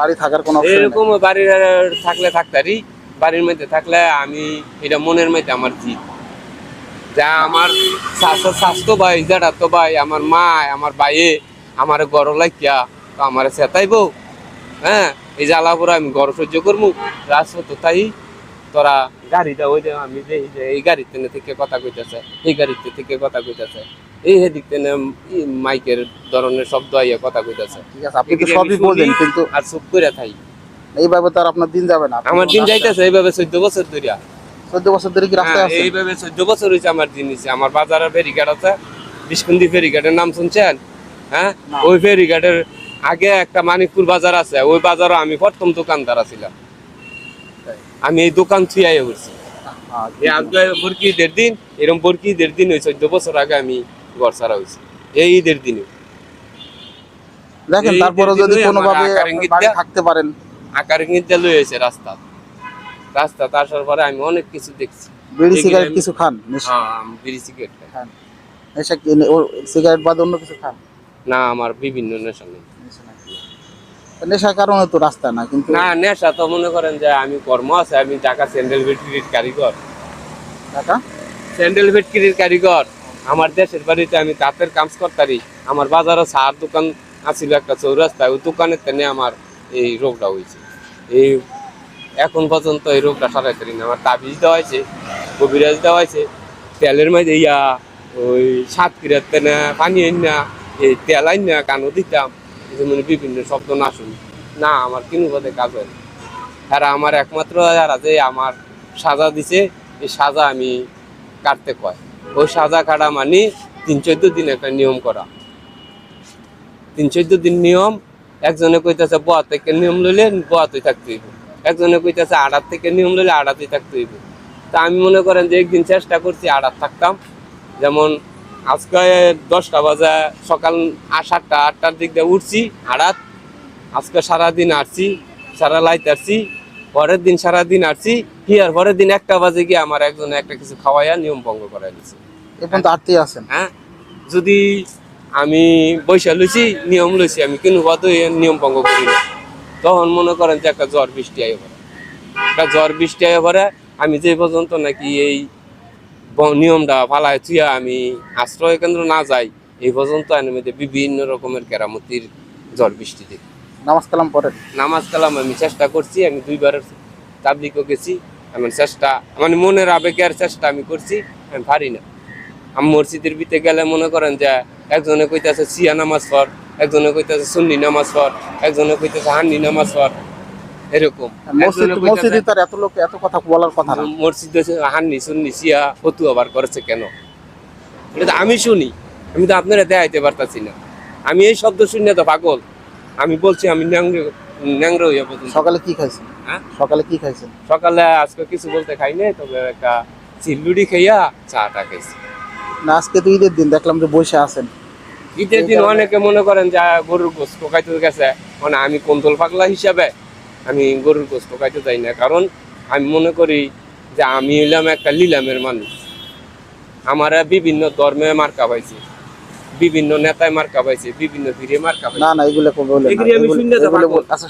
বাড়ি থাকার কোনো অপশন নেই। এরকম বাড়ি থাকলে থাকতারি, বাড়ির মধ্যে থাকলে আমি এটা মনের মধ্যে আমার জিত যা আমার স্বাস্থ্য ভাই যেটা তো ভাই আমার মা আমার ভাইয়ে আমার গড় লাগিয়া তো আমার চেতাইবো। হ্যাঁ, এই জ্বালাপুরা আমি গড় সহ্য করবো রাজপথ তাই তোরা গাড়িটা ওই যে আমি দেখি যে এই গাড়িতে থেকে কথা কইতেছে, এই গাড়িতে থেকে কথা কইতেছে, এই হেদিক থেকে মাইকের ধরনের শব্দ আইয়া কথা কইতেছে। ঠিক আছে, আপনি তো সবই বললেন, কিন্তু আর চুপ করে থাই এইভাবে তো আর আপনার দিন যাবে না। আমার দিন যাইতেছে এইভাবে 14 বছর ধরে। 14 বছর ধরে কি রাস্তায় আছেন? এইভাবে 14 বছর হয়েছে আমার দিন নিচ্ছে। আমার বাজারের ফেরিঘাট আছে, বিষ্কুন্দি ফেরিঘাটের নাম শুনছেন? হ্যাঁ, ওই ফেরিঘাটের আগে একটা মানিকপুর বাজার আছে, ওই বাজারও আমি প্রথম দোকানদার ছিলাম। আমি এই দোকান থুয়াই করছি। বরকি ঈদের দিন এরকম বরকি ঈদের দিন ওই 14 বছর আগে আমি ঘর ছাড়া হয়েছি এই ঈদের দিনে। দেখেন তারপরে যদি কোনোভাবে বাড়ি থাকতে পারেন। আকার ইঙ্গিত লয়ে হয়েছে রাস্তা আসার পরে আমি অনেক কিছু দেখছি। বিড়ি সিগারেট কিছু খান? বিড়ি সিগারেট খান? নেশা কি সিগারেট বাদ অন্য কিছু খান? না, আমার বিভিন্ন নেশা নেই। নেশার কারণে তো রাস্তা না, কিন্তু না নেশা তো মনে করেন যে আমি কর্ম আছে, আমি ঢাকা স্যান্ডেল ফ্যাক্টরির কারিগর। ঢাকা স্যান্ডেল ফ্যাক্টরির কারিগর। আমার দেশের বাড়িতে আমি তাঁতের কাজ করতারি। আমার বাজারে চার দোকান আছিল একটা চৌরাস্তায়, ওই দোকানের তেনে আমার এই রোগটা হয়েছে। এই এখন পর্যন্ত এই রোগটা সারাইতে পারি না। আমার তাবিজ দেওয়া হয়েছে, কবিরাজ দেওয়া হয়েছে, তেলের মধ্যে ওই সাতক্ষীরার তেনে পানি আইন না, এই তেল আইন না কানও দিতাম, মানে বিভিন্ন শব্দ না শুনি না, আমার কিনু পথে কাজ হয় না। এরা আমার একমাত্র যারা যে আমার সাজা দিছে, এই সাজা আমি কাটতে কয়। ওই সাজা কাটা মানে 3-14 দিন একটা নিয়ম করা। 3-14 দিন নিয়ম। একজনে কইতেছে 72 থেকে নিয়ম লইলে 72 থাকতে হইব, একজনে কইতেছে 28 থেকে নিয়ম লইলে 28 থাকতে হইব। তা আমি মনে করেন যে একদিন চেষ্টা করছি 28 থাকতাম। যেমন আজকে 10টা বাজে সকাল 7টা-8টার দিক দিয়ে উঠছি 28। আজকে সারাদিন আসছি, সারা লাইট আসছি, পরের দিন সারাদিন আসছি, কি আর পরের দিন 1টা বাজে গিয়ে আমার একজনে একটা কিছু খাওয়াইয়া নিয়ম ভঙ্গ করাই দিচ্ছে। এখন তো আটতেই আছেন। হ্যাঁ, যদি আমি বৈশা লইছি নিয়ম লইছি, আমি কিন্তু কত নিয়ম ভঙ্গ করি না, তখন মনে করেন যে একটা ঝড় বৃষ্টি আয় পড়ে। একটা ঝড় বৃষ্টি আয় পড়ে আমি যে পর্যন্ত নাকি এই নিয়মটা ফালায় থুয়া আমি আশ্রয় কেন্দ্র না যাই, এই পর্যন্ত আমি বিভিন্ন রকমের কেরামতির ঝড় বৃষ্টি দেখি। নামাজ কালাম পড়েন? নামাজ কালাম আমি চেষ্টা করছি, আমি 2বার তাবলিগও গেছি। আমার চেষ্টা মানে মনের আবেগের চেষ্টা আমি করছি, আমি পারি না। আমি মসজিদের ভিতরে গেলে মনে করেন যে একজনে কইতেছে সিয়া নামাজ পড়, একজনে কইতেছে সুন্নি নামাজ পড়, একজনে কইতেছে হান্নি নামাজ পড়, এরকম। মসজিদে তার এত লোক এত কথা বলার কথা না। মসজিদে হান্নি সুন্নি সিয়া ফতু আবার করেছে কেন, এটা তো আমি শুনি, আমি তো আপনারা দেখাইতে পারতাছি না। আমি এই শব্দ শুনে তো পাগল। আমি বলছি আমি ন্যাংরা হইয়া পর্যন্ত। সকালে কি খাইছেন? হ্যাঁ, সকালে কি খাইছেন? সকালে আজকে কিছু বলতে খাই নাই, তবে একটা চিল্লুড়ি খাইয়া চাটা খাইছি। না, আজকে তো ঈদের দিন, দেখলাম যে বসে আছেন। ঈদের দিন অনেকে মনে করেন যে গরুর গোস্ত খাইতে গেছে, মানে আমি কোন্দল পাগলা হিসাবে আমি গরুর গোস্ত খাইতে যাই না, কারণ আমি মনে করি যে আমি হইলাম একটা লিলামের মানুষ। আমার বিভিন্ন ধর্মে মার্কা পাইছি, বিভিন্ন নেতায় মার্কা পাইছে, বিভিন্ন পীরে মার্কা পাইছে। না না, এগুলো আমি শুনতে তো পাগল। আচ্ছা।